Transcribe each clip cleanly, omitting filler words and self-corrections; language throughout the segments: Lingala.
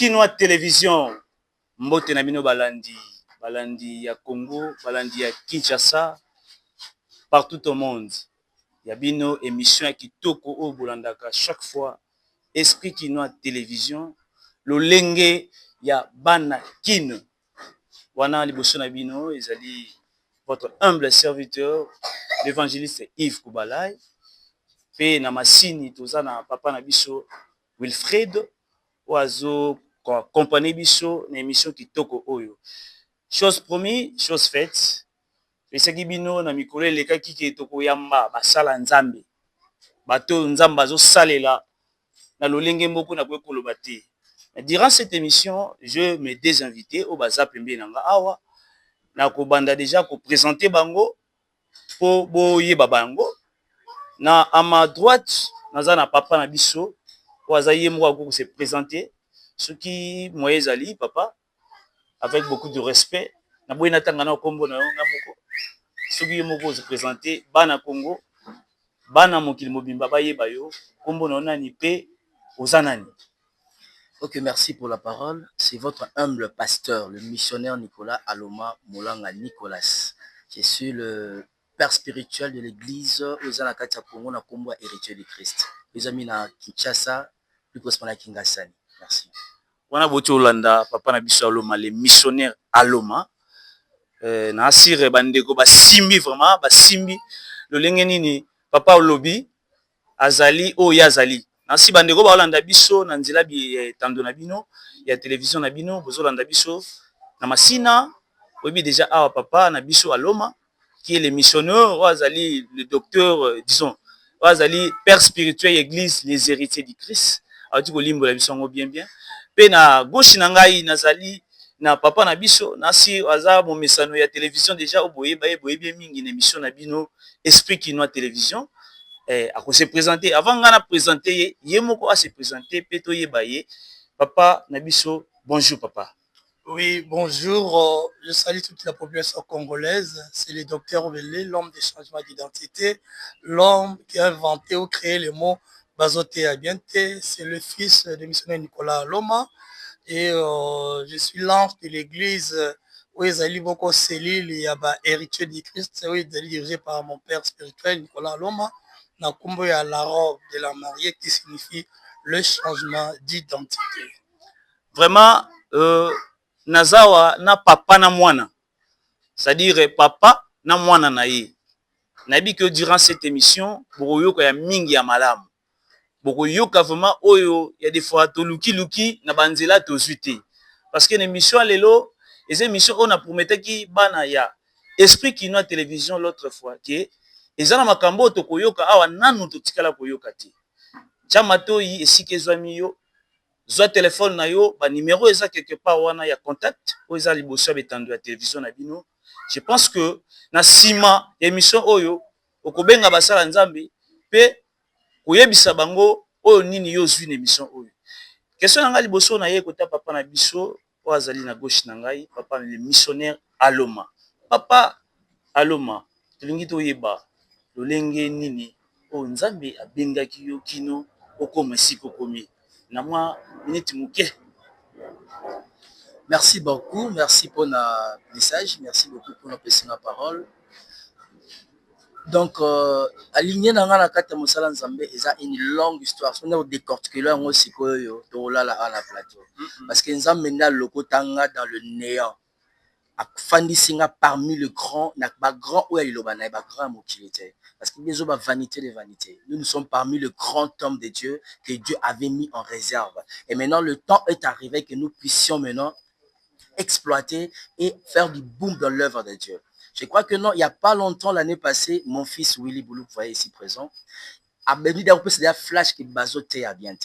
Kinois Télévision, Mbote Nabino Balandi, Balandi ya Congo, Balandi ya Kinshasa, partout au monde. Yabino émission ya Kitoko o Bolandaka chaque fois. Esprit Kinois Télévision, Lolenge ya Bana Kino. Wana liboso Nabino, ezali votre humble serviteur, l'évangéliste Yves Koubalay. Pe na masini tozana papa na biso Wilfred oazo compagnie biso na émission Kitoko oyo. Chose promis, chose faite. Pesaki bino na mikolo elekaki ke tokoyamba basala nzambe. Bato nzamba zo salela na lolenge moko na koloba te. Durant cette émission, je me désinvité au baza pembe nanga awa na ko banda déjà ko présenter bango po boyeba bango. Na à ma droite, naza na papa na biso oaza ye moko ko se présenter. Ce qui moye ali papa avec beaucoup de respect na boye natanga na kombo na nga moko. Ce qui moko se présenter bana Congo bana mokili mobimba bayeba yo kombo na nani pe ozanani. Ok, merci pour la parole. C'est votre humble pasteur, le missionnaire Nicolas Aloma Molanga Nicolas. Je suis le père spirituel de l'église aux Anakata Congo na Kombo héritier de Christ. Les amis na Kinshasa, plus précisément na Kingasani. Merci. Wana boti Olanda papa na biso Aloma le missionnaire Aloma. Na asire bandeko basimbi vraiment basimbi le lenge nini papa olobi azali o yazali. Nasi bandeko ba Olanda biso na nzela bi tando na bino ya télévision na bino bozo Olanda biso na masina obi déjà awa papa na biso Aloma qui est le missionnaire ou azali le docteur disons ou azali père spirituel église les héritiers du Christ a tu ko limbo la biso ngo bien pe na gauche na ngai nazali na papa na biso nasi aza mo mesano ya télévision déjà oboye boye bien mingi na émission na bino Esprit Kinois Télévision. À se présenter avant de présenter yemoko à se présenter peto yebaye papa Nabiso bonjour papa. Oui, bonjour, je salue toute la population congolaise. C'est le docteur Obélé, l'homme des changements d'identité, l'homme qui a inventé ou créé le mot Bazoté Abiente. C'est le fils du missionnaire Nicolas Aloma et je suis l'ange de l'église où ils allaient beaucoup cellule, il y a héritier du Christ, où ils allaient dirigé par mon père spirituel Nicolas Aloma. Il y a la robe de la mariée qui signifie le changement d'identité. Vraiment, nazawa na papa na mwana. C'est-à-dire papa na mwana na ye. Nabi que durant cette émission, bokoyoka ya mingi ya malamu. Bokoyoka vraiment oyo ya des fois to luki na banzela to zuité. Parce que l'émission lelo, les émissions on a prometté ki bana ya Esprit Kinois Télévision l'autre fois que ezana makambo tokoyoka awa nanu totikala koyoka te. Chamato yi esike zwami yo zwa téléphone na yo ba numéro eza quelque part wana ya contact o eza liboso betando ya télévision na bino. Je pense que na sima émission oyo okobenga basala nzambe pe koyebisa bango oyo nini yo zwi na émission oyo. Question nga liboso na ye kota papa na biso o azali na gauche na ngai papa le missionnaire Aloma. Papa Aloma tulingi toyeba lolenge nini o nzambe abengaki yo kino okoma siko komi na mwa minute muke. Merci beaucoup, merci pour le message, merci beaucoup pour la parole. Donc, aligné dans la carte Moussala Nzambe, il y a une longue histoire. On a décortiqué là, on sait quoi, là, à la plateau. Parce que Nzambe n'a le kotanga dans le néant. Fandi singa parmi le grand, n'a pas grand ou il a pas grand motilité. Parce qu'il y a des vanité de vanité. Nous sommes parmi le grand homme de Dieu que Dieu avait mis en réserve. Et maintenant, le temps est arrivé que nous puissions maintenant exploiter et faire du boom dans l'œuvre de Dieu. Je crois que non, il n'y a pas longtemps, l'année passée, mon fils Willy Boulou, vous voyez ici présent, a béni d'un peu, c'est un flash qui bazoté à bien.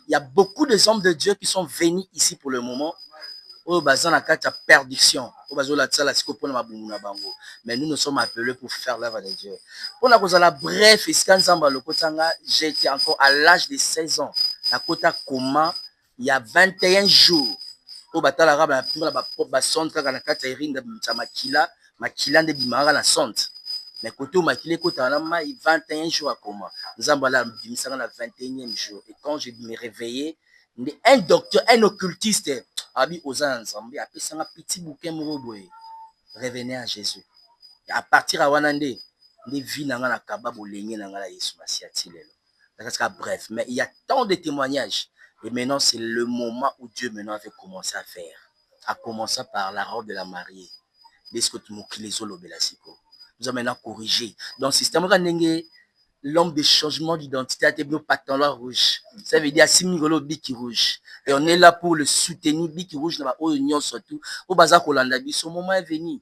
Il y a beaucoup de hommes de Dieu qui sont venus ici pour le moment. Perdition. Mais nous nous sommes appelés pour faire l'œuvre de Dieu. Pour la cause de la bref, j'ai été encore à l'âge de 16 ans. La Kota Koma, il y a 21 jours. Au bataille arabe, la sonde, makila de bimara la sonde. Mais côté makile côté anama, il 21 jours à Koma. Nous avons la 21e jour. Et quand je me réveillais, Un docteur, un occultiste, abi oza nzambe, apesanga petit bouquin moko boye. Revenez à Jésus. Et à partir de wana nde vie nanga na kaba bolenge nanga na Yesu masiati lelo. Bref, mais il y a tant de témoignages. Et maintenant, c'est le moment où Dieu maintenant avait commencé à faire. À commencer par la robe de la mariée. Nous avons maintenant corrigé. Donc, système l'homme de changement d'identité a été mis au pantalon rouge. Ça veut dire Simigolo Biki rouge. Et on est là pour le soutenir. Biki rouge, surtout. Au bazar Kolandabi, son moment est venu.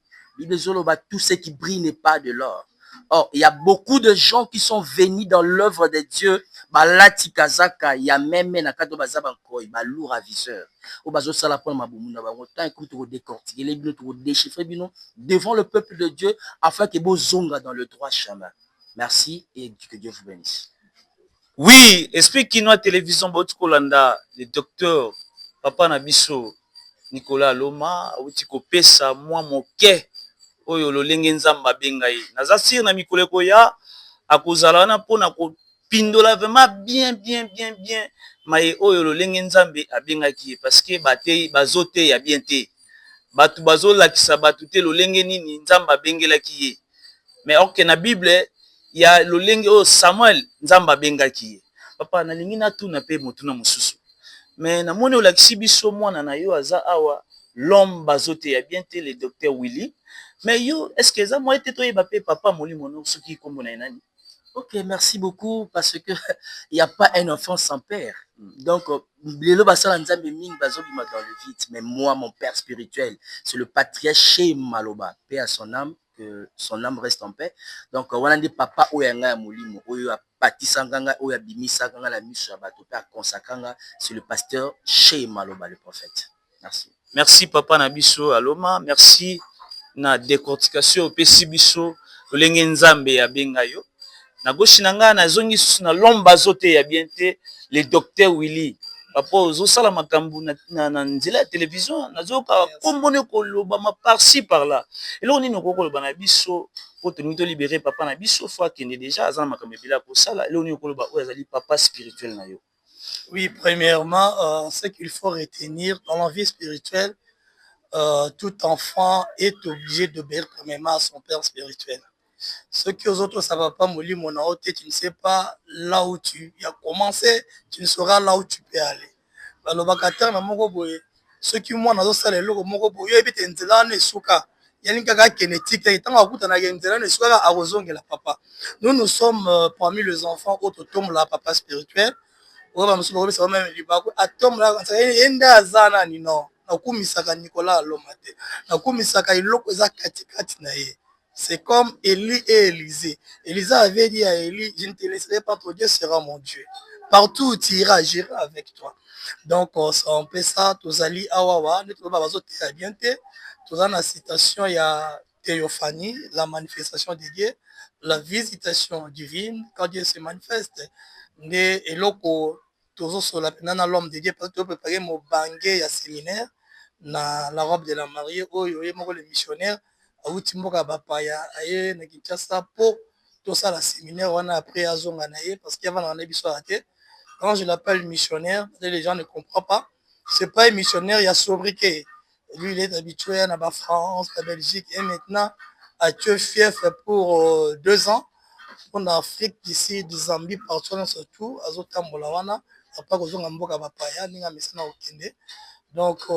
Tout ce qui brille n'est pas de l'or. Or, il y a beaucoup de gens qui sont venus dans l'œuvre de Dieu. Balati Kazaka, il y a même un akato bazabankoy, balou ravisseur. Au bazo salapon mabumuna bango, tant écoute au décortiquer les bino au déchiffrer bino devant le peuple de Dieu afin que beau zonga dans le droit chemin. Merci et que Dieu vous bénisse. Oui, esprit Kinoa télévision Botukolanda, le docteur Papa Nabiso Nicolas Loma, Outiko Pesa, moi moke, Oyo Lolenge Nzamba Bengaï. Nazasir na mikole koya, akozala na pona ko pindola vraiment bien. Mais Oyo Lolenge Nzambe Abengaki, parce que bate bazote ya bien te. Batu bazola kisa batu te Lolenge nini Nzamba Bengelaki ye. Mais ok na Bible, il y a Lolenge o Samuel Nzamba Bengaki. Papa na lingi na tuna pe motuna mususu. Mais na moni olakisi biso mwana na yo aza awa l'homme bazote ya bien te le docteur Willy. Mais yo est-ce que ça moi été toyeba pe papa molimo no soki kombo na nani? Ok, merci beaucoup parce que il n'y a pas un enfant sans père. Donc, le basala nzambe ming bazobima dans le vide. Mais moi, mon père spirituel, c'est le patriarche Chez Maloba. Paix à son âme, que son âme reste en paix. Donc, on a dit papa oyanga ya molimo, oya patisanganga, oya bimisanganga la miso ya bato pe konsakanga, c'est le pasteur Chez Maloba, le prophète. Merci. Merci papa Nabiso Aloma, merci na décortication pesi biso lolenge nzambe ya bengayo. Na gauche nanga na zongi na lomba zote ya bien te le docteur Willy. Papa ozo sala makambu na nzela ya télévision nazoka kombone koloba ma par-ci par là. Et là on est no koloba na biso pour te nous libérer papa na biso fois qu'il est déjà azana makambu bila ko sala. Et là on est koloba o azali papa spirituel na yo. Oui, premièrement, ce qu'il faut retenir dans la vie spirituelle, tout enfant est obligé d'obéir premièrement à son père spirituel. Ce que aux autres, ça ne va pas mourir mon autre, tu ne sais pas là où tu as commencé, tu ne sauras là où tu peux aller. Ce qui moi, dans ce nous, nous sommes parmi les enfants autres tombent là, papa spirituel. C'est comme Élie et Élisée. Élisée avait dit à Élie, je ne te laisserai pas, ton Dieu sera mon Dieu. Partout où tu iras, j'irai avec toi. Donc, on peut ça, tous ali awawa, nous avons bien été. Tous en la citation, il y a théophanie, la manifestation de Dieu, la visitation divine, quand Dieu se manifeste. Et loko, toujours sur la penana l'homme de Dieu, parce que tu peux préparer mon banguet à séminaire, na la robe de la mariée, oh, yo, le missionnaire, auti mboka bapaya aye na Kinshasa po tout ça la séminaire on a après azonga na ye parce qu'il y avait un biso raté. Quand je l'appelle missionnaire, les gens ne comprennent pas. C'est pas un missionnaire, il y a sobriquet. Lui il est habitué à la France, la Belgique et maintenant à Dieu fief pour 2 ans en Afrique d'ici de Zambie partout surtout azotambola wana pas kozonga mboka bapaya ninga mesana okende. Donc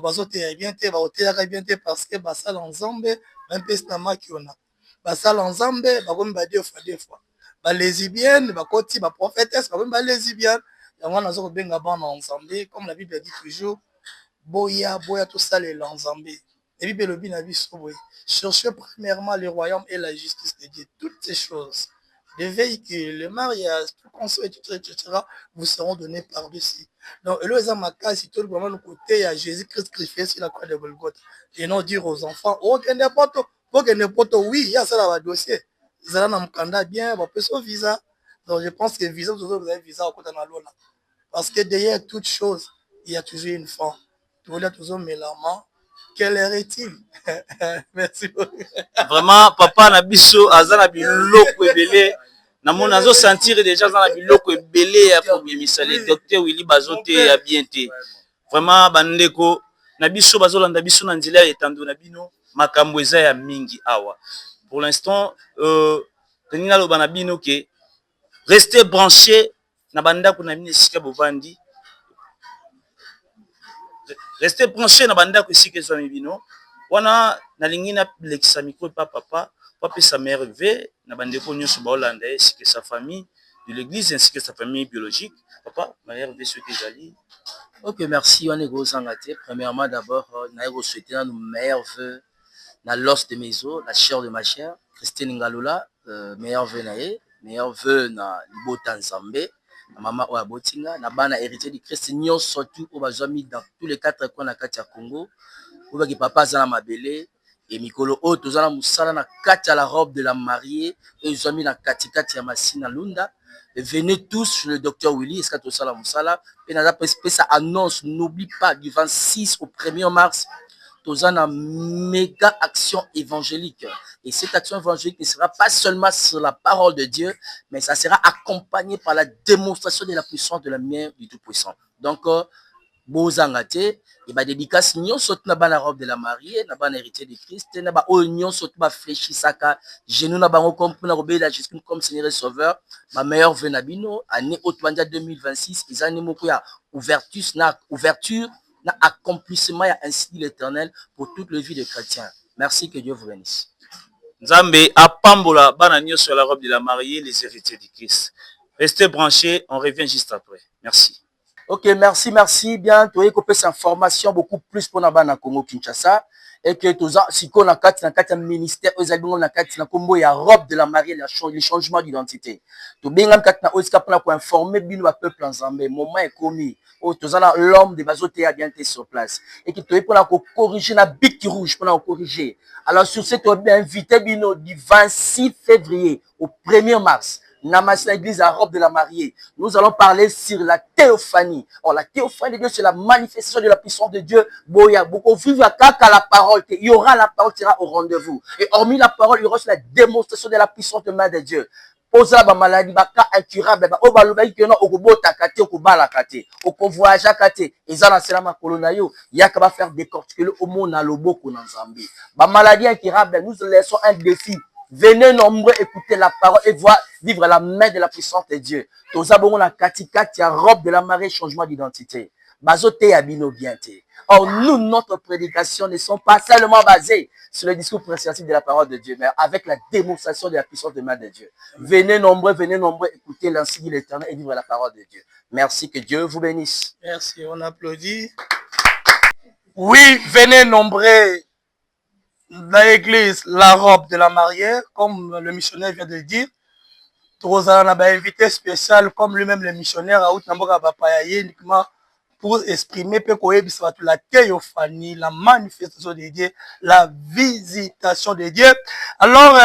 bazote ya bien te baoteyaka bien te parce que basala nzambe même pesi na maki ona basala nzambe bakomi ba 2 fois balésbienne bakoti baprofétesse bakomi balésbienne yango nazo kobenga bana nzambe comme la Bible dit toujours boya tosalela nzambe et Bible elobi na biso boye cherchez premièrement le royaume et la justice de Dieu, toutes ces choses, les véhicules, le mariage, tout conseil, etc., vous seront donnés par-dessus. Donc, le Zamaka, si tout le monde nous côté à Jésus-Christ crucifié sur la croix de Golgotha, et non dire aux enfants, oh, que n'importe, oui, il y a ça dans le dossier. Ils ont un candidat bien, on peut son visa. Donc, je pense que visa, vous avez un visa au côté de la loi. Parce que derrière toute chose, il y a toujours une fin. Tu vois, toujours mélange. Quelle heure est-il? Merci beaucoup. Vraiment, papa Nabiso, Azana Biloko Ebele. namoni nazo sentir déjà dans la biloko ebele ya kobimisa le docteur Willy bazote ya bien te vraiment bandeko na biso bazolanda biso na nzela ya etando na bino makambo eza ya mingi awa pour l'instant toningi naloba na bino ke restez branché na bandako na bino esika bovandi restez branché na bandako esika ezwami bino wana nalingi nalekisa mikro epa papa po apesa meilleur v na bandeko nyonso baolanda ye esika sa famille de l'église ainsi que sa famille biologique papa meilleur v soki ezali. Ok, merci. On est gros engagé. Premièrement, d'abord, on a souhaité nos meilleurs vœux dans l'os de mes os, la chair de ma chair. Christine Ngalola, meilleurs vœux nae, meilleurs vœux na Libotan Zambé, na maman Oabotinga, na bana héritier du Christ, nyon surtout au bazami dans tous les 4 coins na Katia Congo, où qui papa zana mabele, et Mikolo O, tozana musala na Katia la robe de la mariée, et ils ont mis na Katika Tiamasina Lunda. Venez tous chez le docteur Willy, est-ce que tout ça la moussala? Et dans la ça annonce, n'oublie pas, du 26 au 1er mars, nous avons une méga action évangélique. Et cette action évangélique ne sera pas seulement sur la parole de Dieu, mais ça sera accompagné par la démonstration de la puissance de la main du Tout-Puissant. Donc, Bozangate, et bah dédicace nyon saute na ba la robe de la mariée, na ba héritier de Christ, na ba oignon saute ba fléchi saka, genou na ba comme na robé la Jésus comme Seigneur et Sauveur, ma meilleure venabino, année Otwanja 2026, ils ont moko ya ouverture na accomplissement ya ainsi l'Éternel pour toute la vie des chrétiens. Merci, que Dieu vous bénisse. Nzambe apambola bana nyon sur la robe de la mariée, les héritiers de Christ. Restez branchés, on revient juste après. Merci. Ok, merci. Bien, tu as copié cette information beaucoup plus pour na Congo Kinshasa. Et que tu as, si on a un ministère, aux habitants na na Congo, il y a robe de la mariée, les changements d'identité. Tu as bien pour informer bien le peuple en Zambie. Moment est commis. Oh, tu as l'homme de Bazoté a bien été sur place. Et que tu as pour corriger la bique rouge, pour corriger. Alors, sur ce, tu as bien invité Bino du 26 février au 1er mars. Namasina église à robe de la mariée. Nous allons parler sur la théophanie. Or, la théophanie de Dieu, c'est la manifestation de la puissance de Dieu. Boya, beaucoup vivre à la parole. Il y aura la parole qui sera au rendez-vous. Et hormis la parole, il y aura aussi la démonstration de la puissance de main de Dieu. Posa ba maladie ba ka incurable ba o ba loba ki no okobota kate okobala kate okovoyage kate ezana sela makolo na yo yaka ba faire décortiquer au monde na loboko na Nzambe. Ba maladie incurable, nous laissons un défi. Venez nombreux écouter la parole et voir vivre la main de la puissance de Dieu. Tous abonnés à Katikati, à robe de la marée, changement d'identité. Bazoté abino bienté. Or, nous, notre prédication ne sont pas seulement basées sur le discours précieux de la parole de Dieu, mais avec la démonstration de la puissance de main de Dieu. Venez nombreux écouter l'ancien de l'Éternel et vivre la parole de Dieu. Merci, que Dieu vous bénisse. Merci, on applaudit. Oui, venez nombreux dans l'église, la robe de la mariée, comme le missionnaire vient de dire. On a un invité spécial, comme lui-même le missionnaire, uniquement pour exprimer la théophanie, la manifestation de Dieu, la visitation de Dieu. Alors,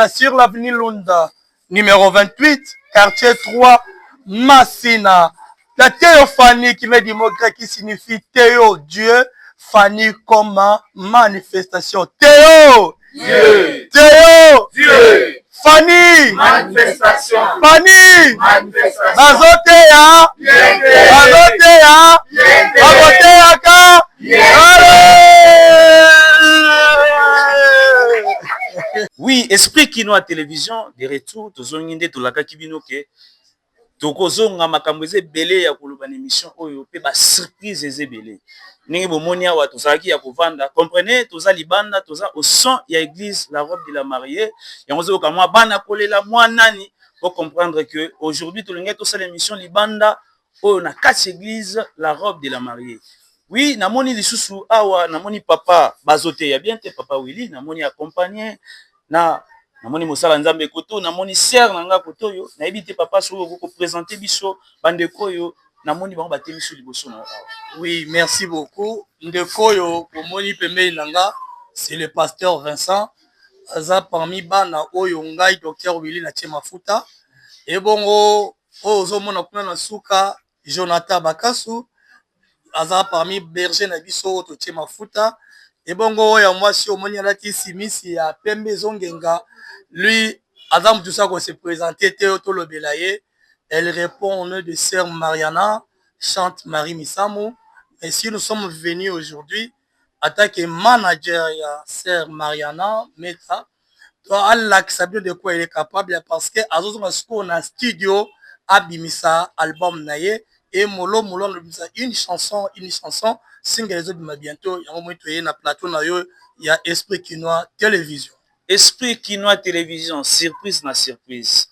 sur l'avenue Lunda, numéro 28, quartier 3, Massina. La théophanie qui veut dire mot grec qui signifie Théo, Dieu. Fanny comme manifestation. Théo! Dieu! Théo! Dieu! Fanny! Manifestation! Fanny! Manifestation! Bazotea! Bazotea! Bazotea ka! Oui, esprit kino à télévision, de retour, tozonginde tolaka kibino ke tokozonga makambo ezebele ya koloba na émission oyo pe ba surprise ezebele. Ndenge bomoni awa tozalaki ya kovanda, comprenez, toza libanda, toza au son ya église la robe de la mariée. Yango zoka mwa bana kolela mwa nani pour comprendre que aujourd'hui tolinga tosala émission libanda oyo na kati église la robe de la mariée. Oui, namoni lisusu awa namoni papa bazote ya bien te papa Willy, namoni accompagné namoni mosala nzambe koto, namoni sœur nanga koto yo, nayebi te papa so ko présenter biso bandeko yo, namoni bango batemi so liboso na. Oui, merci beaucoup. Ndeko yo komoni pembe nanga, c'est le pasteur Vincent. Aza parmi bana oyo ngai docteur Willy na tie mafuta. Et bongo ozo mona kuna na suka Jonathan Bakasu. Aza parmi berger na biso to tie mafuta. Et bongo ya mwasi omoni alati simisi ya pembe zongenga. Lui, Adam tout ça qu'on s'est présenté, Théoto Lobelaye, elle répond au nom de Sœur Mariana, chante Marie Misamo. Et si nous sommes venus aujourd'hui, en tant que manager, il y a Sœur Mariana Meta, toi, Allah qui sait bien de quoi il est capable, parce que on a un studio, Abimisa, album Naye, et Molo, une chanson, single les autres, bientôt, il y a un moment où il y a un plateau, il y a Esprit Quinois Télévision. Esprit Quinois Télévision, surprise na surprise.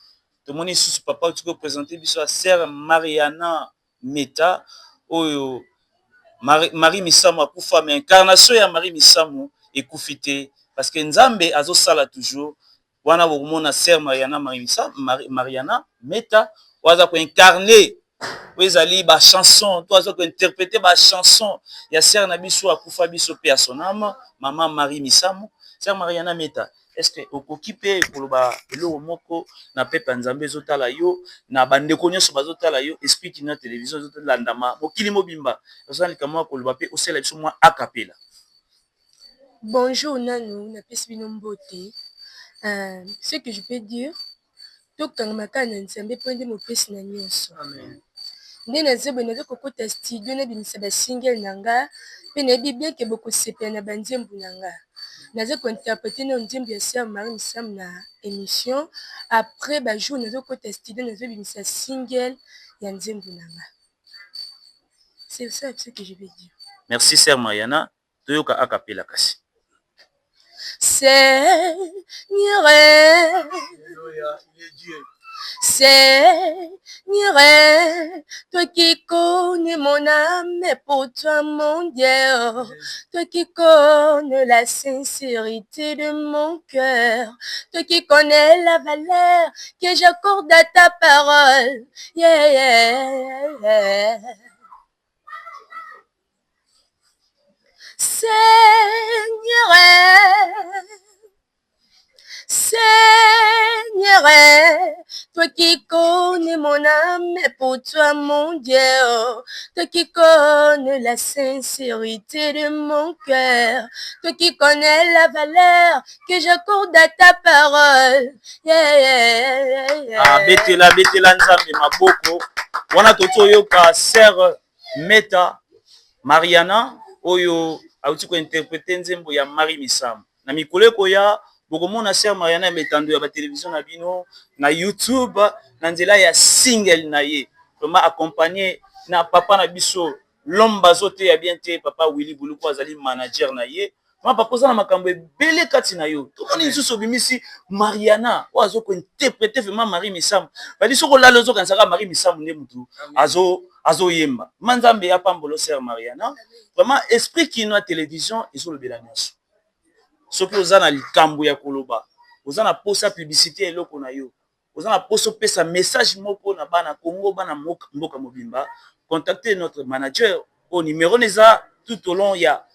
Tout le monde est sous papa, tu peux présenter la sœur Mariana Meta, Oyo, Marie Misamu a kufa, mais incarnation ya Marie Misamu est koufité, parce que Nzambe azo sala toujours, wana bokumona sœur Mariana Mariana Meta, waza ko incarner, wezali ba chanson, toi waza ko interpréter ba chanson, ya sœur na biso a kufa biso pe à son âme, maman Marie Misamu, sœur Mariana Meta. Est-ce que okoki pe koloba eloko moko na pepe Nzambe ezotala yo na bandeko nyonso bazotala yo Esprit Quinois Télévision ezolandama mokili mobimba ozali kama koloba pe osala biso mwa akapela. Bonjour Nanou, napesi bino mbote. Ce que je peux dire, tokangaka na Nzambe po nde mopesi na nyonso. Amen. Nde nazo kokota studio na bimisa ba single nanga pe nayebi bien ke bokosepela na banzembo nanga. Nazo interpréter na nzembo ya Sœur Marie Misamu na émission. Après ba jour nazo kokota studio nazo bimisa single ya nzembo nanga. C'est ça ce que je vais dire. Merci Sœur Mariana, toyoka akapela kasi. Seigneur, Seigneur, toi qui connais mon âme, et pour toi mon Dieu, toi qui connais la sincérité de mon cœur, toi qui connais la valeur que j'accorde à ta parole. Yeah, yeah, yeah. Seigneur, Seigneur, toi qui connais mon âme, et pour toi mon Dieu, toi qui connais la sincérité de mon cœur, toi qui connais la valeur que j'accorde à ta parole. Yeah, yeah, yeah, yeah. Ah, betela Nzambe maboko. Wana totoyoka Sœur Meta Mariana oyo auti ko interpréter nzembo ya Marie Misamu. Na mikolo koya bokomona Sœur Mariana metando ya ba télévision na bino na YouTube na nzela ya single na ye. Vraiment accompagné na papa na biso Lomba zote ya bien te papa Willy Buluko azali manager na ye. Ma papa za na makambo ebele kati na yo. To koni nsusu bimisi Mariana oazo ko interpréter vraiment Marie Misamu. Bali soko lalo zo kansaka Marie Misamu ne mutu azo yemba. Manzambe ya pambolo Sœur Mariana. Vraiment Esprit Quinois Télévision ezo lobela nyonso. Soki oza na likambo ya koloba, oza na posa publicité eloko na yo. Oza na posa pesa message moko na bana Congo bana mboka mobimba, contactez notre manager au numéro neza tout au long ya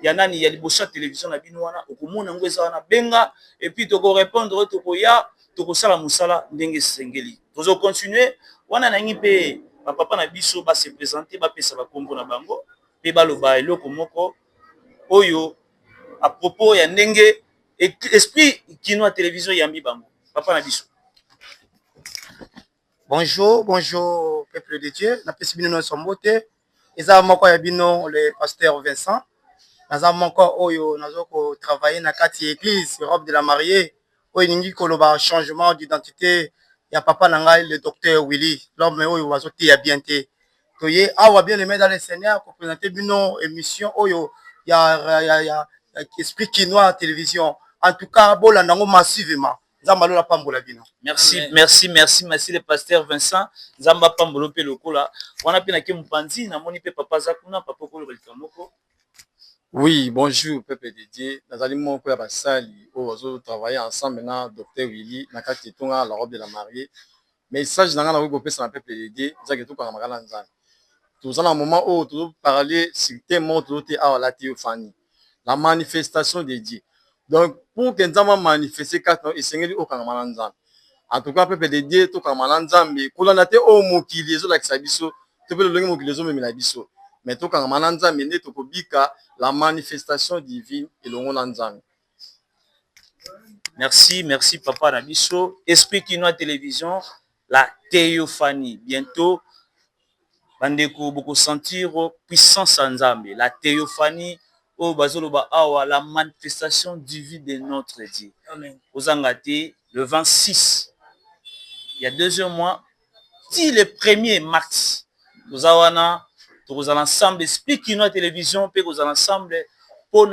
nani ya liboso télévision na bino wana okomona ngo eza wana benga et puis toko répondre toko ya toko sala musala ndenge sengeli. Tozo continuer wana na ngi pe papa na biso ba se présenter ba pesa ba kombo na bango pe baloba eloko moko oyo à propos ya ndenge Esprit Quinois Télévision yambi bango papa na biso. Bonjour, bonjour peuple de Dieu. Napesi bino sombote. Eza moko ya bino le pasteur Vincent. Naza moko oyo nazoko travailler na kati église robe de la mariée. Oyo ningi koloba changement d'identité ya papa na ngai le docteur Willy. L'homme oyo wazote ya bien te. Toye awa bien aimé dans le Seigneur pour présenter bino émission oyo ya Esprit Quinois Télévision. En tout cas, bolandango massivement. Merci, merci, merci, merci le pasteur Vincent. Zamba pambolo pe lokola. Wana pe na ke mpanzi na moni pe papa zakuna papa kolo balikamoko. Oui, bonjour peuple de Dieu. Nazali moko ya basali ozo travailler ensemble na docteur Willy na kati tonga la robe de la mariée. Mais il s'agit d'un gars qui na peuple de Dieu, ça que tout quand makala nzana. Tout ça na moment où tout parler sur thème tout te a la théophanie. La manifestation de Dieu. Donc, pour que nous avons manifesté quatre ans, il y a en tout cas, peuple de Dieu, tout comme Mananzambi, pour l'on a été au mot qui les autres, tu peux le dire que les autres, mais tout comme Mananzambi, la manifestation divine et le monde. Merci, merci papa Nabiso. Esprit Kinois Télévision, la théophanie. Bientôt, bandeko beaucoup sentir puissance en Zambie. La théophanie, au bazoloba awa, la manifestation divine de notre Dieu. Amen. Aux Angati, le 26, il y a 2 mois, si le 1er mars, nous avons l'ensemble Esprit Kinois Télévision, puis nous avons l'ensemble pour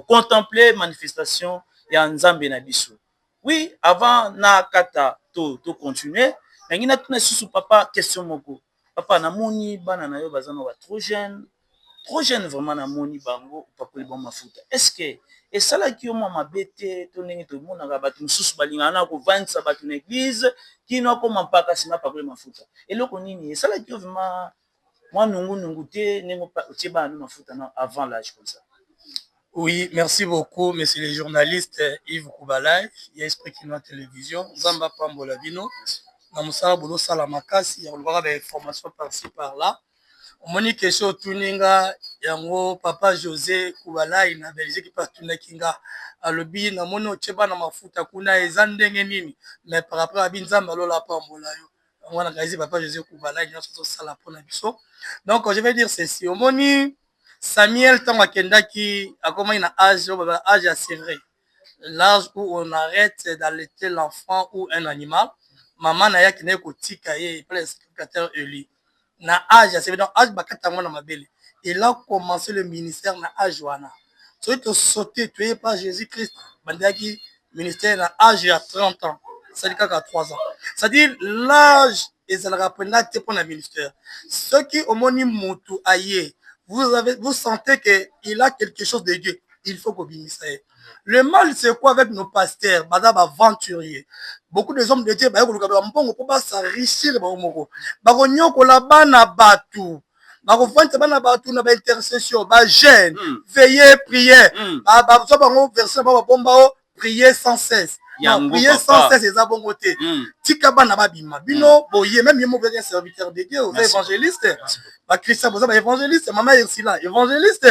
contempler manifestation ya Nzambe na biso. Oui, avant na kata to continuer, nangi na tuna susu papa question moko. Papa na moni bana na yo bazana ba trop jeune vraiment na moni bango pakoli bon mafuta. Est-ce que et sala ki yo mama bete to ndenge to mona ga batu susu balinga na ko vantsa batu na église ki no ko mapaka sima pakoli mafuta. Eloko nini? Sala ki yo vraiment moi nungu te nengo pa tieba no mafuta na avant l'âge comme ça. Oui, merci beaucoup, monsieur le journaliste Yves Koubalay, il y a Esprit Kinois Télévision, Zamba Pambola Bino, dans Moussala Bodo Salamakasi, il y a des informations par-ci par-là. On m'a dit que sur Tuninga, yango papa José Koubalay, na Belgique, qui passe Tunakinga, à l'obi, na mono tcheba na mafuta kuna ezandenge nini, mais par rapport à Binzamba Lola Pambola yo. On a réalisé papa José Koubalay, il y a sur Sala Ponabiso. Donc, je vais dire ceci, on m'a dit, Samuel Tanguakendaki a commencé à âge c'est vrai. L'âge où on arrête d'allaiter l'enfant ou un animal. Maman n'a pas de kotika et le secrétaire Eli. Na âge c'est vrai. Donc âge bakatangwa na mabele. Il a commencé le ministère na âge wana. Tu es sauté, tu es pas Jésus-Christ. Bandaki ministère na âge à 30 ans. Ça dit qu'à 3 ans. C'est-à-dire l'âge et ça le rappelle pour le ministère. Ceux qui au moni mutu aye. Vous sentez qu'il a quelque chose de Dieu. Il faut qu'on bénisse. Le mal, c'est quoi avec nos pasteurs, madame aventuriers? Beaucoup de hommes de Dieu, ils vont s'enrichir. Ils vont intercession, gêne, veiller, prier. Prier sans cesse. Prier sans cesse, c'est à bon côté. Tikaba na babima. Bino, boye, même yemo veut serviteur de Dieu, vous êtes évangéliste. Christian, vous êtes évangéliste, maman Ursula, évangéliste.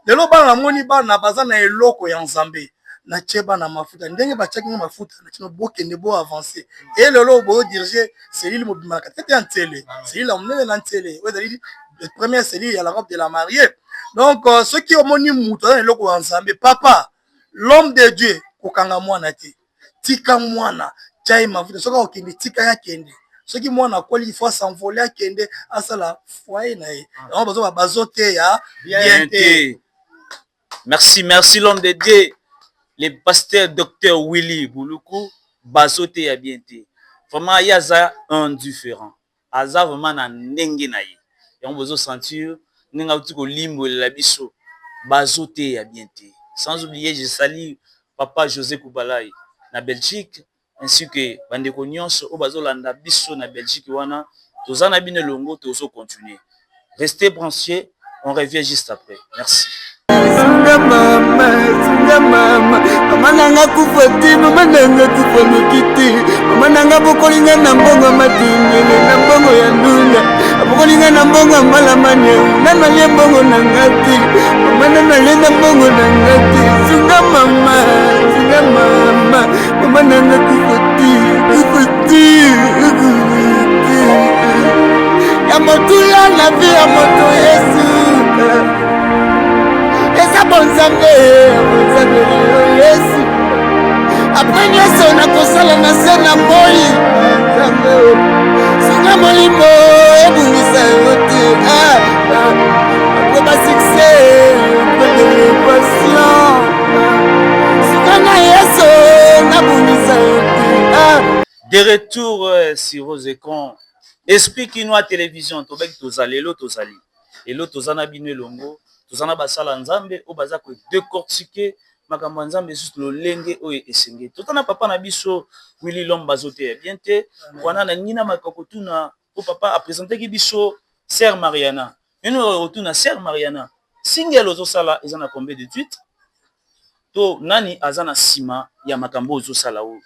De l'eau, na moni ba na baza na eloko ya Nzambe. Na cheba na mafuta. Ndenge ba chaki na mafuta, na chino boke ne bo avancer. Et le lo bo diriger, c'est l'île mobimaka. Tete en télé. C'est l'île emmené en télé. Ouais, le premier c'est l'île, il y a la robe de la mariée. Donc, ceux qui ont moni mouton, eloko ya Nzambe, papa, l'homme de Dieu, kokanga mwana te. Tika mwana, chai mafuta. Soka okende, tika ya kende. Ceux qui mwana koli, il faut s'envoler à kende, à ça la foyer na ye. On a besoin de bazote ya, bien te. Merci, merci l'homme de Dieu. Le pasteur docteur Willy Bouloukou, bazote ya bien te. Vraiment, il y a un différent. Aza vraiment na ndenge na ye. Et on besoin sentir, n'enga uti ko limbo la biso, bazote ya bien te. Sans oublier, je salue papa José Koubalay na Belgique, ainsi que bandeko nyonso o bazolanda biso na Belgique wana, tozana bino longo tozo continuer. Restez branchés, on revient juste après. Merci. Mama nanga kufati, mama nanga kufanukiti, mama nanga bokolinga na mbongo matindele na mbongo ya ndunda, bokolinga na mbongo malamane, nana le mbongo na ngati, mama nana le na mbongo na ngati, sunga mama, mama nanga kufati, ya motula na vie ya moto Yesu. Bonzambe Yesu après nyonso nakosala na se na moi Nzambe singa molimo ebungisa yo te après basuccès après l'élévation singa na Yesu nabungisa yo te. De retour sur vos écrans, Esprit Kinois Télévision, tobek tozali elo tozali elo tozana bino elongo. Tozana basala Nzambe o baza ko décortiquer makambo Nzambe juste lo lenge o esenge. Totana papa na biso Willy l'homme bazote bien te. Wana na nina makakotuna o papa a présenté ki biso Sœur Mariana. Nous retourna Sœur Mariana. Single ozo sala ezana combien de tweets? To nani azana sima ya makambo ozo sala o.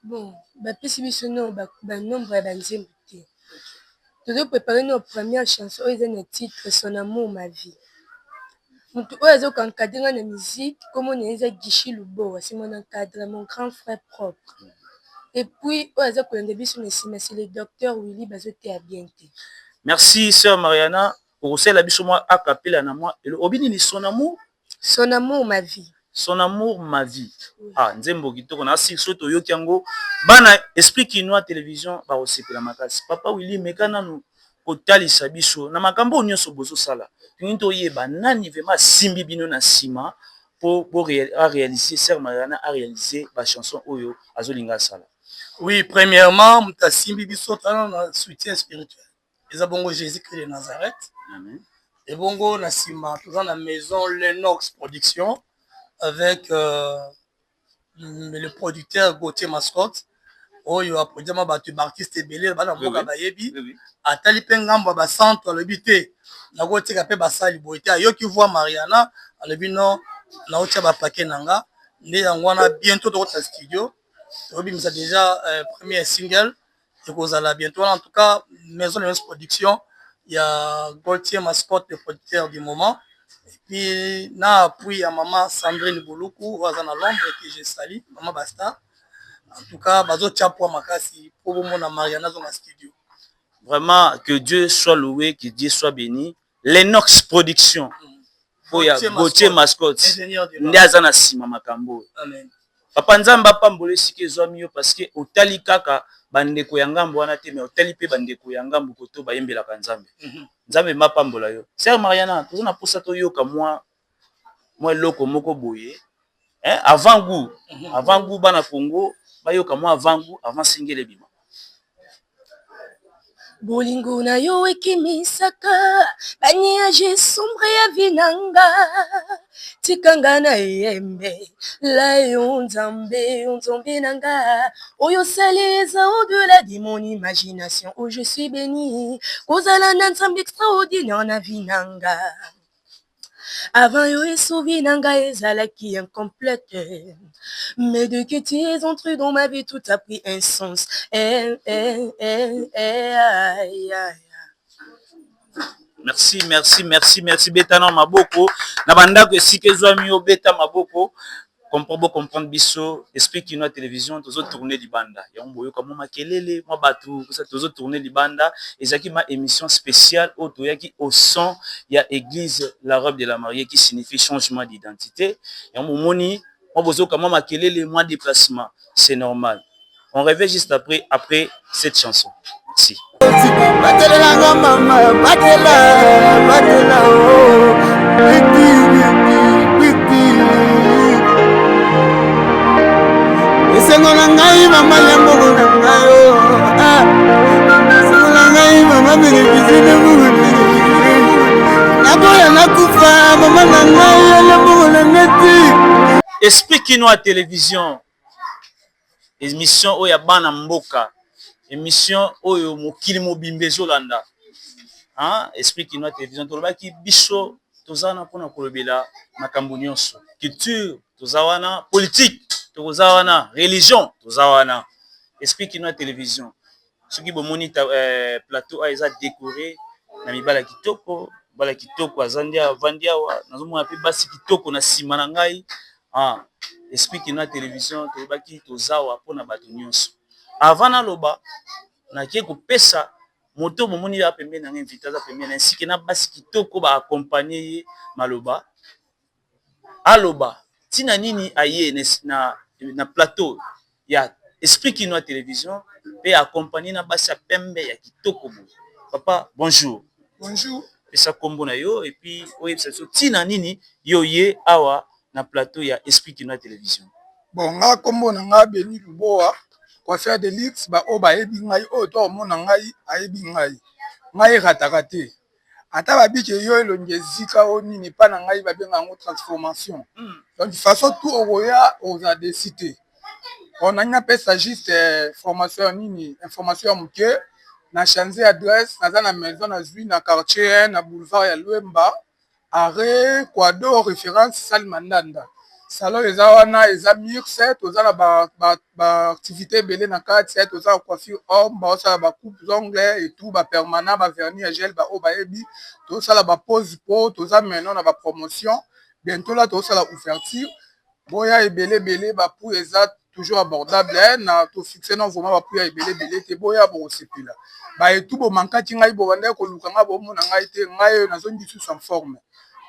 Bon, ba pesi biso no ba nombre ba nzembo te. Nous devons préparer nos premières chansons. Ils ont le titre Son amour, ma vie. mutu oyo aza koencadre nga na musique comme on eza Guichi Lubowa, c'est mon encadre, mon grand frère propre. Et puis oyo aza kolanda biso na nsima, c'est le docteur Willy bazoteya bien te. Merci sœur Mariana okosala biso mwa acapella na mwa obini ni son amour ma vie. Son amour ma vie. Ah nzembo kitoko na si soto yoki yango bana esprit kinois télévision ba osepela makasi. Papa Willy mekana no kotalisa biso na makambo nyonso bozo sala. Tunto yeba nani vraiment simbi bino na sima pour réaliser sœur Mariana a réalisé ba chanson oyo azolinga sala. Oui, premièrement, muta simbi biso tana na soutien spirituel. Eza bongo Jésus-Christ de Nazareth. Amen. Et bongo na sima toujours la maison Lennox Production avec le producteur Gauthier Mascotte. Oyo a produit ma batu artiste belé bana mboka bayebi. Atali pe ngambo ba centre alobité. Na go tika pe basali boité ayoki voix Mariana alobi non na otia ba paquet nanga. Né yangwana bientôt dans notre studio. Obi misa déjà premier single. Et bientôt en tout cas maison Lennox Production. Il y a Gauthier Mascotte, le producteur du moment. Et puis, na appui à maman Sandrine Bouloukou, voisin à Londres, que j'ai sali, maman Basta. En tout cas, bazo tchapo makasi, pour mon Mariana dans la studio. Vraiment, que Dieu soit loué, que Dieu soit béni. Lennox Production. Gauthier Mascotte. Ndiazana sima makambo. Amen. Papa Nzamba pambole sike zomio parce que otali kaka bandeko ya ngambo wana te mais otali pe bandeko ya ngambo koto bayembela ka Nzambe. Nzambe mapambola yo. Sœur Mariana, tozona posa to yoka moi loko moko boye. Hein, avant goût bana Congo, bayoka moi avant goût avant singele bima. Bolingo na yo ekimisaka banyaje sombre ya vinanga tikanga na yembe la yo nzambe nzombe nanga oyo saleza au-delà de mon imagination où je suis béni kozala na nzambe extraordinaire na vinanga. Avant yo esouvi nanga ezalaki incomplète. Mais de que tu es entré dans ma vie, tout a pris un sens. Merci Betana Maboko. Nabanda que si que zami o beta Maboko. Comprendre biso esprit qui notre télévision toujours tourner libanda ya mboyo comme makelele moi batu ça toujours tourner libanda et zaki ma émission spéciale otoyaki au son ya église la robe de la mariée qui signifie changement d'identité ya momoni moi bozo comme makelele moi déplacement c'est normal on revient juste après cette chanson. Merci. Sengo na ngai mama ya mbogo na ngayo sengo na ngai mama beneficie de mbogo naboya nakufa mama na ngai ya mbogo na ngeti. Esprit Kinois télévision émission oyo ya bana mboka émission oyo mokili mobimba ezolanda hein Esprit Kinois télévision tolobaki biso tozana mpona kolobela makambo nyonso culture tozawana politique tozawana religion tozawana Esprit Kinois télévision soki bomoni plateau a eza décoré na mibala kitoko bala kitoko azandia vandiawa nazomona pe basi kitoko na sima na ngai Esprit Kinois télévision tolobaki tozawa mpona bato nyonso avant naloba nakie kopesa moto bomoni ya pembeni na ngai invité aza pembeni ainsi que na basi kitoko ba accompagner ye maloba aloba tina nini aye na plateau ya Esprit Kinois télévision pe accompagner na basi ya pembe ya kitoko bo. Papa bonjour. Bonjour. Pesa kombo na yo et puis oyebisa so tina nini yo ye awa na plateau ya Esprit Kinois télévision. Bon nga kombo na nga Beni Lubowa kwa faire de lix ba o ba yebi ngai o to mona ngai ayebi ngai rataka te ata ba biche yo elonge zika o nini pa na ngai ba benga ngo transformation donc de façon tout oya on a décidé on a pesa juste formation nini information ya muke na changer adresse na maison na zui na quartier na boulevard ya Luemba arrêt Quado référence Salle Mandanda salon eza wana eza mixte toza na baactivité ebele na kati toza na coiffure homme baosala bacoupe ongle et tout bapermanent bavernis ya gel baoyo bayebi tozosala bapose po toza maintenant na bapromotion bientôt la tozosala ouverture boya ebele bapou eza toujours abordable na tofixe na vraiment bapou ya ebele te boya bokosepela baetu bomankaki ngai bobandaki koluka ngai bomona ngai te ngai oyo nazongi lisusu en forme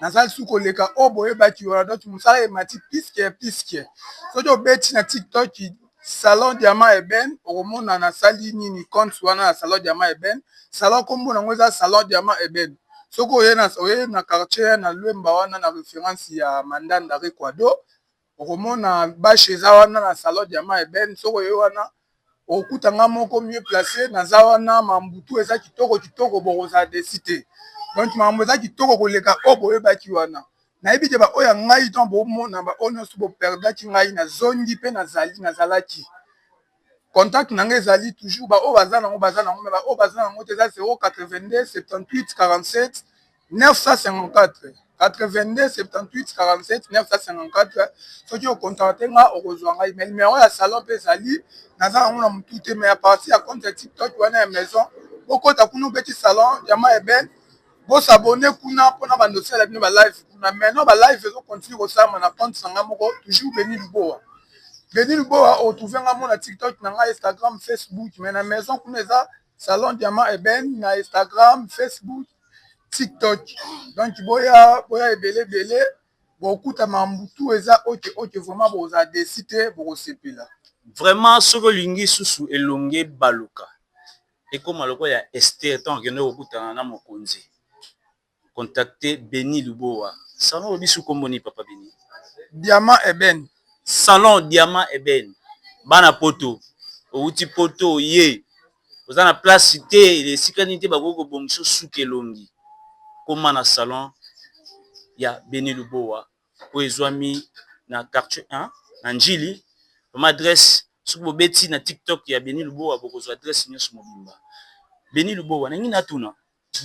nazali su koleka oyo boyebaki wana donc mosala emati piske soki obeti na tiktok salon diamant eben okomona nasali nini compte wana na salon diamant eben salon kombo nango eza salon diamant eben soki oye na quartier na lwemba wana na référence ya mandanda rekwado okomona bashe eza wana na salon diamant eben soki oye wana okutanga moko mieux placé naza wana mambutu eza kitoko bokozala desi te donc makambo eza kitoko koleka oyo boyebaki wana nayebi te baoyo ya ngai ntan bomona baoyo nyonso boperdaki ngai nazongi mpe nazalaki contact na ngai ezali toujours baoyo baza nango me baoyo baza nango te eza 082 78 47 954 82 78 47 954 soki ocontacte nga okozwa ngai mais numero ya salon mpe ezali naza nango na motu te mais ya parti ya compte ya tiktok wana ya maison bokota kuna obeti salon diamant eben bosabone kuna mpona bandosala bino balive kuna maintenant balive ezocontinue kosalama na compte sanga moko toujours Beni Luboa otrouve nga mo na tiktok na nga instagram facebook mais na maison kuna eza salon diamant eben na instagram facebook tiktok donc boya ebele bokuta mambutu eza oke vraiment boza desi te bokosepela vraiment soki olingi susu elonge baluka ekoma lokola ya Esther tant okende kokutana na mokonzi contacter Beni Luboa salon obisu komboni papa Beni diamant eben salon diamant eben bana poto outi poto ye oza na place te esika nini te bakoki kobongisa suki elongi koma na salon ya Beni Luboa oyo ezwami na quartier 1 na njili ma adresse soki bobeti na tiktok ya Beni Luboa bokozwa adresse nyonso mobimba Beni Luboa nangi natuna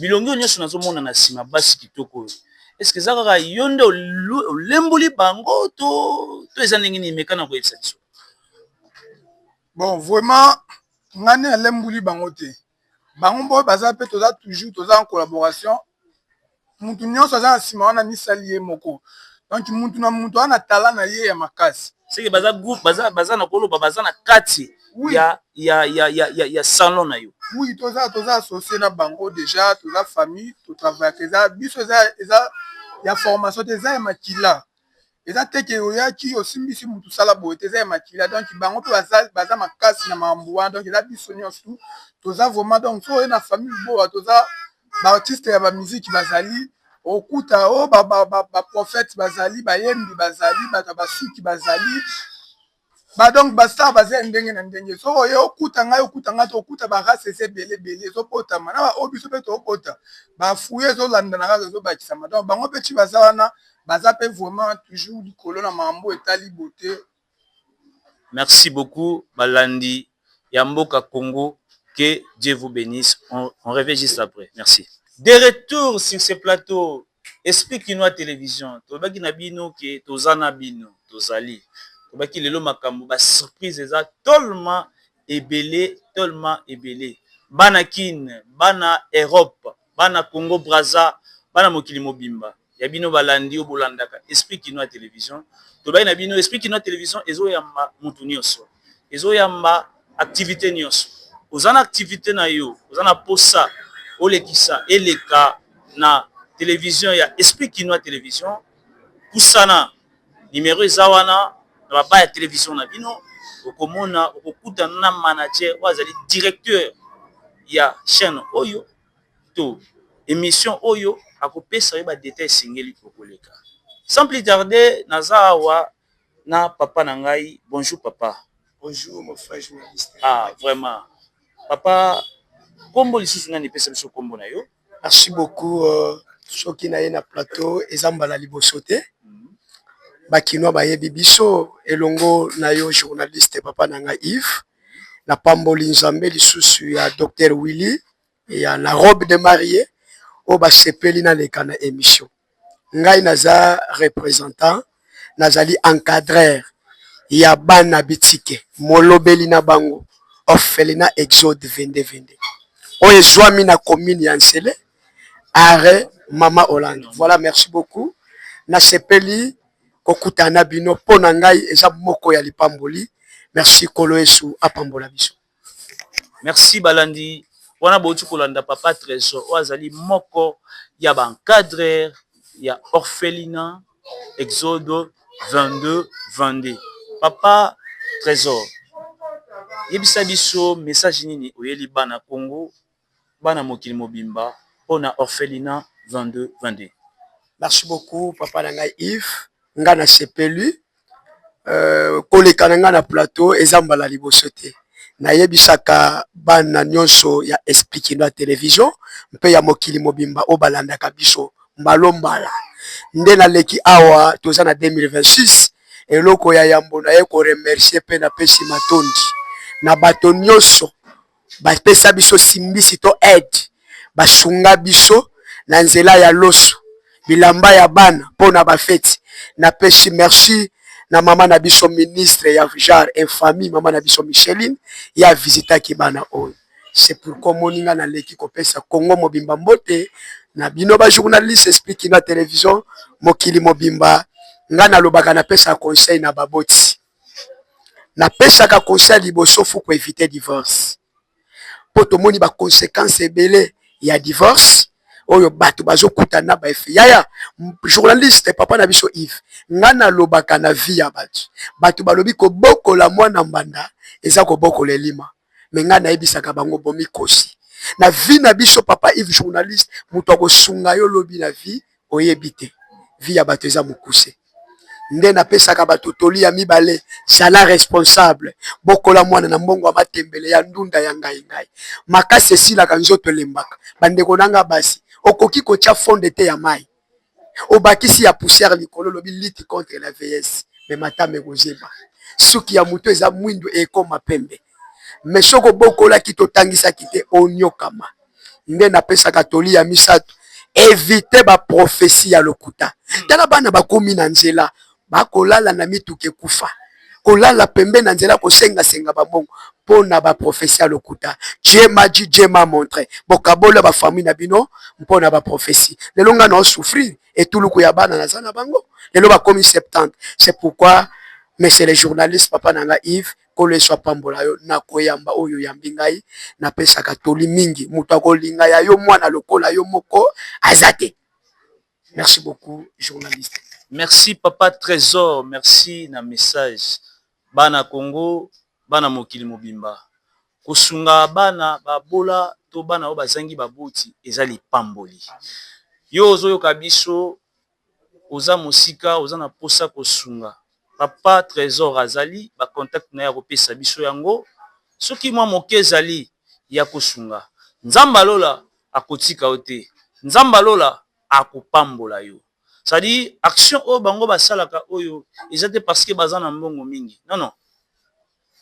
bilongi nyonso nazomona na nsima basi kitoko oyo est-ce que eza kaka yo nde olemboli bango to eza ndenge nini meka na koyebisa biso bon vraiment ngani alemboli bango te bango mboyo baza mpe toza toujours toza en collaboration mutu nyonso aza na nsima wana misali ye moko donc mutu na mutu ana tala na ye ya makasi seke baza groupe baza na koloba baza na kati ya salon na yo oui toza associé na bango déjà toza famille totravaillaka eza biso eza ya formation te eza ya makila eza teke oyaki osimbisi mutu sala boye te eza ya makila donc bango mpe baza makasi na makambo wana donc eza biso nyonso toza vraiment donc so oye na famille boa toza baartiste ya bamiziki bazali okuta o baprophète bazali bayembi bazali bato basuki bazali donc bastar baza ndenge na ndenge so oye okuta ngai tokuta barace eza ebele ezobotama na baoyo biso mpe tokota bafuye ezolandana kaka ezobakisama donc bango mpe ti baza wana baza mpe vraiment toujours likolo na makambo etali bote. Merci beaucoup balandi ya mboka Congo, que Dieu vous bénisse. On revient juste après. Merci. De retour sur ce plateau, Esprit Kinois Télévision. Tobaki na bino ke tozana bino, tozali. Tobaki lelo makambo ba surprise eza tellement ebele. Bana kin, bana Europe, bana Congo Brazza, bana mokili mobimba. Ya bino balandi o bolandaka Esprit Kinois Télévision. Tobaki na bino Esprit Kinois Télévision ezo yamba mutu nyonso. Ezo yamba activité nyonso. Ozana activité na yo, ozana posa olekisa eleka na télévision ya Esprit Kinois Télévision. Kusana numéro ezawana na baba ya télévision na bino okomona okokuta na manager wazali directeur ya chaîne oyo to émission oyo akopesa yo ba détail singeli kokoleka. Sans plus tarder nazawa na papa na ngai. Bonjour papa. Bonjour mon frère journaliste. Ah vraiment papa kombo lisusu nani pesa biso kombo na yo. Merci beaucoup soki na ye na plateau ezambala liboso te bakinois bayebi biso elongo na yo journaliste papa na ngai Yves na pamboli nzambe lisusu ya Dr Willy ya la robe de mariée o basepeli na leka na émission ngai naza représentant nazali encadreur ya bana bitike molobeli na bango orphelinat exode 22 oyo ezwami na commune ya Nsele arrêt Mama Hollande. Voilà, merci beaucoup. Na sepeli kokutana bino pona ngai eza moko ya lipamboli. Merci Kolo Esu apambola biso. Merci Balandi. Wana bouti kolanda papa Trésor oazali moko ya bancadreur ya orphelinat exode 22. Papa Trésor, yebisa biso message nini oyeli bana Congo, bana mokili mobimba pona orphelinat 22. Merci beaucoup papa nangai Yves. Nga na sepeli koleka nga na plateau ezambala liboso te. Nayebisaka bana nyonso ya explique na télévision mpe ya mokili mobimba o balandaka biso mbalombala. Nde na leki awa toza na 2026 eloko ya yambo na ye ko remercier pe na pesi matondi na bato nyonso bapesa biso simbisi to aide basunga biso na nzela ya loso bilamba ya bana pona bafeti na pesi merci na mama na biso ministre ya genre infamie mama na biso Micheline ya visita ki bana oyo. C'est pourquoi moninga na leki ko pesa Congo mobimba mbote na bino ba journaliste explique na télévision mokili mobimba nga na lobaka na pesa conseil na baboti na pesa ka conseil liboso fu ko éviter divorce poto moni ba conséquences ebele ya divorce oyo bato bazokutana ba efe yaya journaliste papa na biso Yves nga na lobaka na vie ya bato balobi ko bokola mwana mbanda eza ko bokola elima me nga na yebisaka bango bomi kosi na vie na biso papa Yves journaliste muto akosunga yo lobi na vie oyebite vie ya bato eza mokuse nde na pesaka bato toli ya mibale sala responsable bokola mwana na mbongo ya matembele ya ndunda ya ngai makasi esilaka nzoto lembaka bandeko nanga basi okoki kotia fond de te ya mai obakisi ya poussière likolo lobi lutte contre la vieillesse me matame kozeba suki ya moto eza mwindu ekoma pembe me soko bokolaki totangisaki te onyokama nde na pesaka toli ya misato éviter ba prophétie ya lokuta tala bana bakomi na nzela bakolala na mituke kufa kolala pembe na nzela kosenga babongo pona ba prophétie ya lokuta Dieu m'a dit Dieu m'a montré bokabola ba famille na bino mpona ba prophétie lelo nga na souffrir et tout luku ya bana na zana bango lelo bakomi 70. C'est pourquoi monsieur les journalistes papa nanga Yves kolo eswa pambola yo na koyamba oyo yambi ngai na pesaka toli mingi mutu akolinga ya yo mwana lokola yo moko azate. Merci beaucoup journaliste. Merci papa Trésor, merci na message bana Congo bana mokili mobimba kosunga bana babola to bana o bazangi baboti ezali pamboli yo ozoyoka biso oza mosika oza na posa kosunga papa Trésor azali ba contact na ya kopesa biso yango soki mwa moke ezali ya kosunga nzamba lola akotika ote nzamba lola akopambola yo. C'est-à-dire action o bango basalaka oyo ezate parce que baza na mbongo mingi non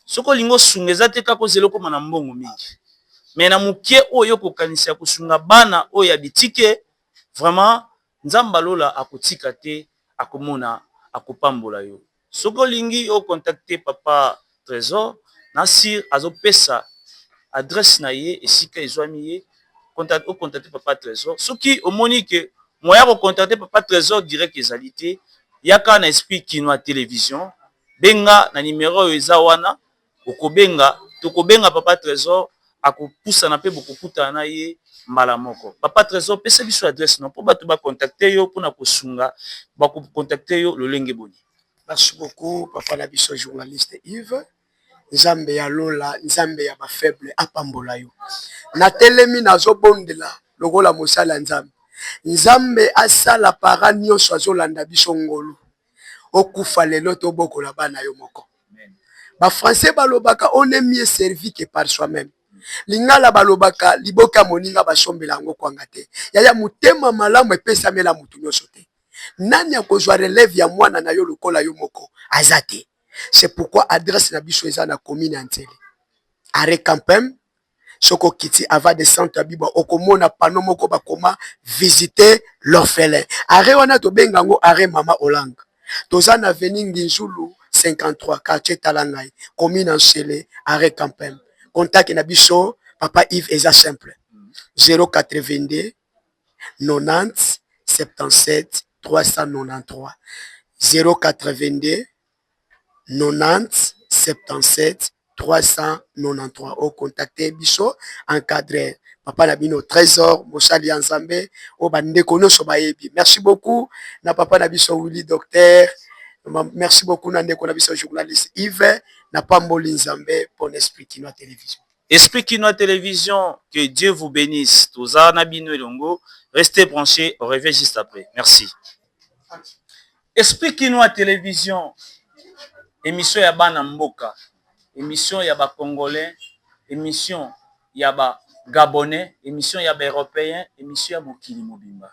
soko lingo sunga ezate kako zelo koma na mbongo mingi mais na mukie oyo kokanisa kusunga bana oyo bitike vraiment nzamba lola akotika te akomona akopambola yo soko lingi o contacter papa Trésor nasir azopesa adresse na ye esika ezwami ye contacter papa Trésor soki omoni ke moya ko contacter papa Trésor direct ezalité yaka na esprit kinoa télévision benga na numéro eza wana okobenga tokobenga papa Trésor akopusa na pe bokokuta na ye mbala moko papa Trésor pesa biso adresse non po bato ba contacter yo pona kosunga ba ko contacter yo lolenge boni. Merci beaucoup papa na biso journaliste Yves nzambe ya lola nzambe ya ba faible apambola yo na telemi nazo bondela lokola mosala nzambe nzambe asala para nyonso azolanda biso ngolu okufa lelo tobokola bana yo moko ba français balobaka on est mieux servi que par soi-même lingala balobaka liboka moninga basombela yango kwanga te yaya mutema malamu epesamela mutu nyonso te nani akozwa relève ya mwana na yo lokola yo moko azate. C'est pourquoi adresse na biso eza na commune ya Nsele are campem soko kiti ava de centre biba okomona pano moko bakoma visiter l'orphelin are wana to bengango are mama Hollande toza na avenue Nginjulu 53 quartier Talangai commune Enchele arrêt Campem. Contact na biso papa Yves eza simple 082 90 77 393 082 90 77 393 au contacter biso encadré papa na bino trésor mosali ya nzambe o bandeko nyonso bayebi. Merci beaucoup na papa na biso Willy docteur. Merci beaucoup na ndeko na biso journaliste Yves na pamboli nzambe pour Esprit Kinois télévision. Esprit Kinois télévision, que Dieu vous bénisse. Toza na bino elongo, restez branchés, on revient juste après. Merci. Esprit Kinois télévision, émission ya bana mboka, émission ya ba congolais, émission ya ba gabonais, émission ya ba européens, émission ya mokili mobimba.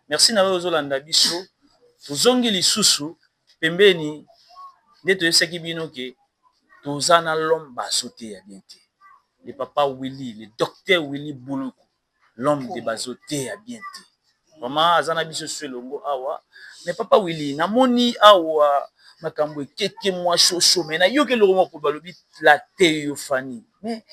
Merci na ozolanda biso, tozongi lisusu pembeni nde toyesaki bino ke toza na l'homme basote ya bien te. Le papa Willy, le docteur Willy Buluku, l'homme de basote ya bien te. Vraiment azana biso selongo awa, mais papa Willy namoni awa makambo keke mwa chocho mais na yoke lokomo ko balobi la théophanie. Mais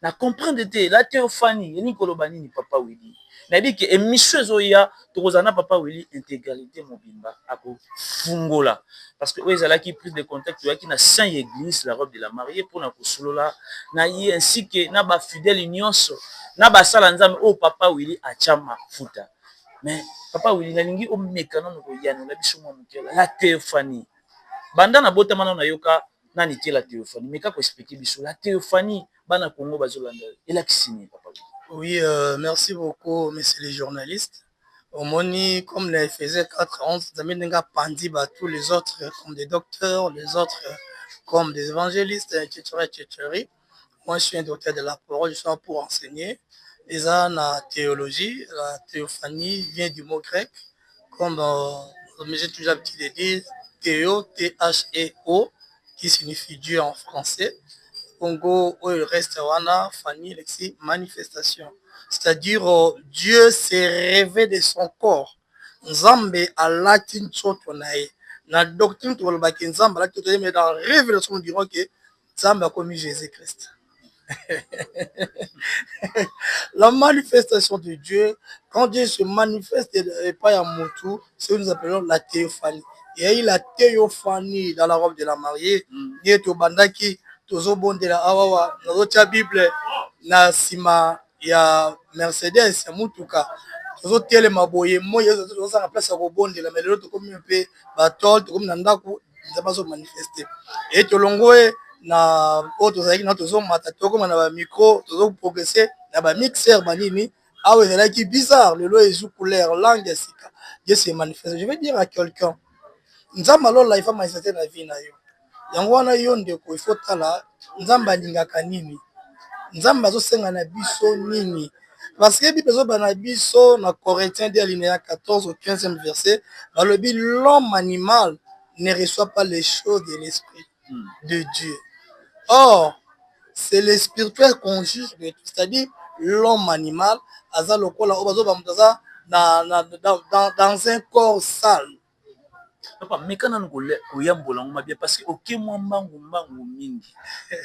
na comprendre te la théophanie ni kolobani ni papa Willy. Na dit que émission zoya tokozana papa Willy intégralité mobimba ako fungola parce que eux ala qui prise de contact tu qui na saint église la robe de la mariée pour na kosolola na yi ainsi que na ba fidèle nyonso na ba sala nzambe o papa Willy achama futa. Mais papa Willy nalingi o mekano no koyana la biso mo mukela la théophanie banda na bota mana na yoka nani tie la théophanie mais kako expliquer biso la théophanie bana Congo bazolanda ela kisini papa Willy. Oui, merci beaucoup, messieurs les journalistes. Au Moni, comme les faisait 4-11, Pandi, tous les autres comme des docteurs, les autres comme des évangélistes, etc. Moi, je suis un docteur de la parole, je suis là pour enseigner. Et ça, la théologie, la théophanie vient du mot grec, comme j'ai toujours l'habitude de dire, théo, T-H-E-O, qui signifie Dieu en français. Congo, où il reste wana, Fanny, Lexi, manifestation. C'est-à-dire, Dieu s'est rêvé de son corps. Nzambe a latin chotonae. La doctrine de l'Olbaki Nzambe a latin chotonae, mais dans la révélation, nous dirons que Nzambe a commis Jésus-Christ. La manifestation de Dieu, quand Dieu se manifeste et pas à Moutou, c'est ce que nous appelons la théophanie. Il y a eu la théophanie dans la robe de la mariée. Il y a eu Bandaki. Tozo bondela awawa nazotia bible na sima ya Mercedes ya mutuka tozo telema boye moye tozo sanga place ya kobondela mais lelo tokomi mpe batol tokomi na ndako nzamba zo manifester et tolongoe na o tozalaki na tozo mata tokoma na ba micro tozo progresser na ba mixeur banini awa ezalaki bizarre lelo ezu couleur langue ya sika Dieu se manifeste. Je vais dire à quelqu'un nzamba lola ifa manifester na vie na yo yango wana yo ndeko il faut tala nzamba alingaka nini nzamba azosenga na biso nini parce que bible ezoba na biso na Corinthiens 2 alinéa 14 au 15e verset balobi l'homme animal ne reçoit pas les choses de l'esprit de Dieu. Or c'est le spirituel qu'on juge de tout, c'est-à-dire l'homme animal aza lokola obazoba mutaza dans un corps sale. Papa, mais quand on a bien parce que ok moi mbangu mingi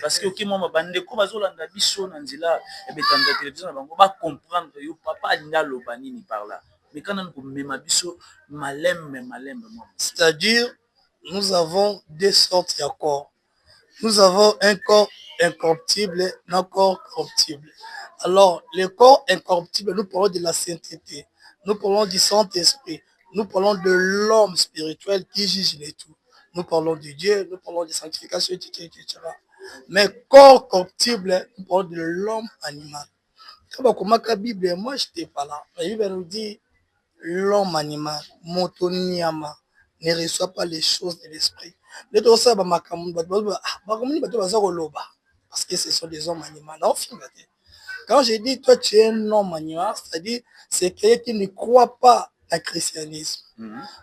parce que ok moi bande ko bazolanda biso na nzila e betanda télévision na bango ba comprendre yo papa alinga lobani ni par là mais quand on mema biso malem moi c'est-à-dire nous avons deux sortes de corps. Nous avons un corps incorruptible et un corps corruptible. Alors le corps incorruptible, nous parlons de la sainteté, nous parlons du Saint-Esprit. Nous parlons de l'homme spirituel qui juge les tout. Nous parlons de Dieu, nous parlons de sanctification, etc. Mais corps corruptible, nous parlons de l'homme animal. Quand on la Bible, moi je n'étais pas là. La Bible nous dit l'homme animal, motoniama, ne reçoit pas les choses de l'esprit. Parce que ce sont des hommes animaux. Quand je dis toi tu es un homme animal, c'est-à-dire c'est quelqu'un qui ne croit pas au christianisme.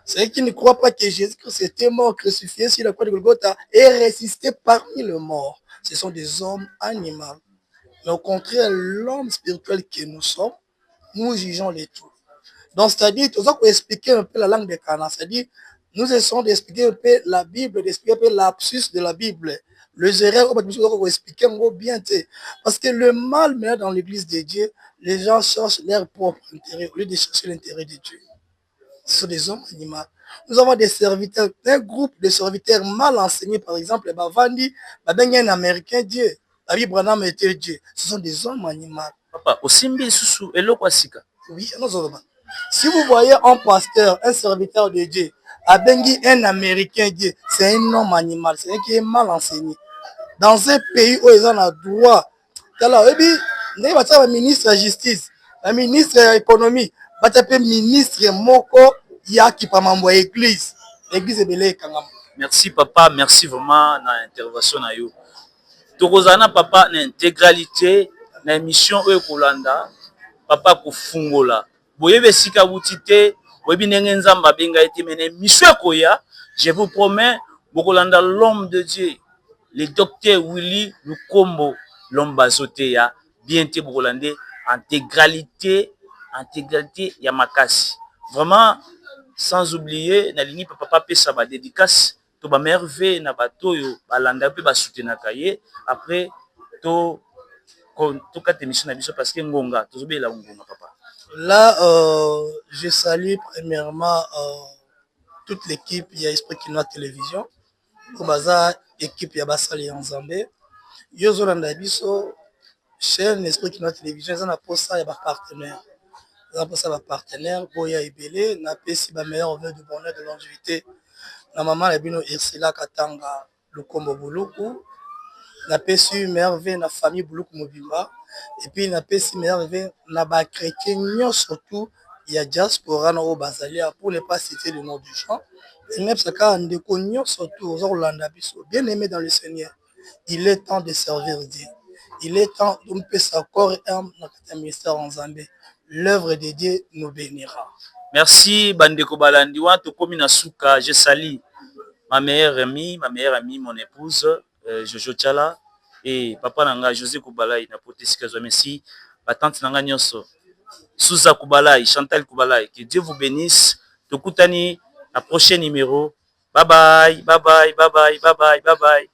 C'est quelqu'un qui ne croit pas que Jésus-Christ était mort, crucifié sur la croix de Golgotha et ressuscité parmi les morts. Ce sont des hommes animaux. Mais au contraire, l'homme spirituel que nous sommes, nous jugeons les tout. Donc, c'est-à-dire, tout ça pour expliquer un peu la langue des Canaan, c'est-à-dire, nous essayons d'expliquer un peu la Bible, d'expliquer un peu l'absus de la Bible. Les erreurs, on va expliquer bien. Parce que le mal, maintenant, dans l'église de Dieu, les gens cherchent leur propre intérêt au lieu de chercher l'intérêt de Dieu. Ce sont des hommes animaux. Nous avons des serviteurs, un groupe de serviteurs mal enseignés, par exemple, Bavandi, un Américain Dieu, la Bible Branham était Dieu. Ce sont des hommes animaux. Papa, Osimbi Susu, et Lokwasika. Oui, si vous voyez un pasteur, un serviteur de Dieu, Abengi, un Américain Dieu, c'est un homme animal, c'est un qui est mal enseigné. Dans un pays où ils ont le droit, le ministre de la justice, le ministre de l'économie, le ministre Moko, Yaki Pamambo, l'église. L'église est belée. Merci papa, merci vraiment na intervention na yo. Tokozana papa na intégralité na émission oyo kolanda papa kofungola. Boyebe sika wutite, boyebi ndenge nzamba benga ete mene émission koya, je vous promets bokolanda l'homme de Dieu, le docteur Willy Lukombo Lombazoteya, bien te bokolande intégralité ya makasi. Vraiment sans oublier na lini papa pesa ba dédicace to ba merveille na bato yo balanda pe ba soutenaka ye après to kata émission na biso parce que ngonga tozobela ngonga papa. Là je salue premièrement toute l'équipe ya Esprit Kinois Télévision pour baza équipe ya basali en Zambé yo zolanda biso chaîne Esprit Kinois Télévision za na posa ya ba partenaire. Pour ça, ma partenaire, Boya Ibele, n'a pas si ma meilleure vœu de bonheur, de longévité. La maman, la bino Irsila Katanga, le Kombo Bouloukou. N'a pas si meilleure vœu, la famille Bouloukou Mobimba. Et puis, n'a pas si meilleure vœu, n'a pas chrétien, surtout, il y a diaspora au Basalia, pour ne pas citer le nom du chant. Et même ça, quand on déconne, surtout aux Orlanda Bisso, bien aimé dans le Seigneur, il est temps de servir Dieu. Il est temps de me sa corps et âme dans le ministère en Zambie. L'œuvre de Dieu nous bénira. Merci Bandeko Balandi Wato Komina Souka, je salue ma meilleure amie, mon épouse Jojo Tchala et papa nanga José Koubalai na potesika zo merci, ma tante nanga nyonso Souza Koubalai, Chantal Koubalai, que Dieu vous bénisse. Tokutani la prochain numéro. Bye bye, bye bye, bye bye, bye bye, bye bye.